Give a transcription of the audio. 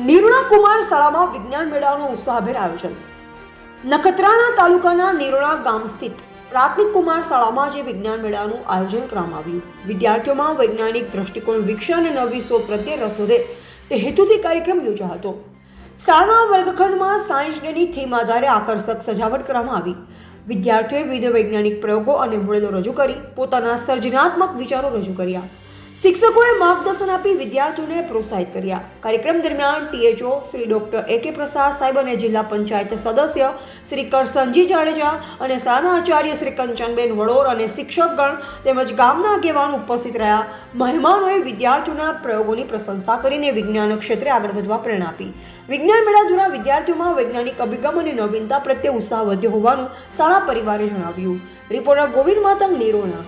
નિરોણા કુમાર શાળામાં વિજ્ઞાન મેળાનું ઉત્સાહભેર આયોજન. નખત્રાણા તાલુકાના નિરોણા ગામ સ્થિત પ્રાથમિક કુમાર શાળામાં આજે વિજ્ઞાન મેળાનું આયોજન કરવામાં આવ્યું. વિદ્યાર્થીઓમાં વૈજ્ઞાનિક દ્રષ્ટિકોણ વિકસે અને નવી શોધ પ્રત્યે રસ વધે તે હેતુથી કાર્યક્રમ યોજાયો હતો. શાળાના વર્ગખંડમાં સાયન્સ ડેની થીમ આધારે આકર્ષક સજાવટ કરવામાં આવી. વિદ્યાર્થીઓએ વિવિધ વૈજ્ઞાનિક પ્રયોગો અને મોડેલો રજૂ કરી પોતાના સર્જનાત્મક વિચારો રજૂ કર્યા. શિક્ષકોએ માર્ગદર્શન આપી વિદ્યાર્થીઓને પ્રોત્સાહિત કર્યા. કાર્યક્રમ દરમિયાન ટીએચઓ શ્રી ડોક્ટર એ.કે. પ્રસાદ સાહેબ અને જિલ્લા પંચાયત સદસ્ય શ્રી કરસનજી જાડેજા અને શાળાના આચાર્ય શ્રી કંચનબેન વડોર અને શિક્ષકગણ તેમજ ગામના આગેવાનો ઉપસ્થિત રહ્યા. મહેમાનોએ વિદ્યાર્થીઓના પ્રયોગોની પ્રશંસા કરીને વિજ્ઞાન ક્ષેત્રે આગળ વધવા પ્રેરણા આપી. વિજ્ઞાન મેળા દ્વારા વિદ્યાર્થીઓમાં વૈજ્ઞાનિક અભિગમ અને નવીનતા પ્રત્યે ઉત્સાહ વધ્યો હોવાનું શાળા પરિવારે જણાવ્યું. રિપોર્ટર ગોવિંદ માતંગ, નિરોણા.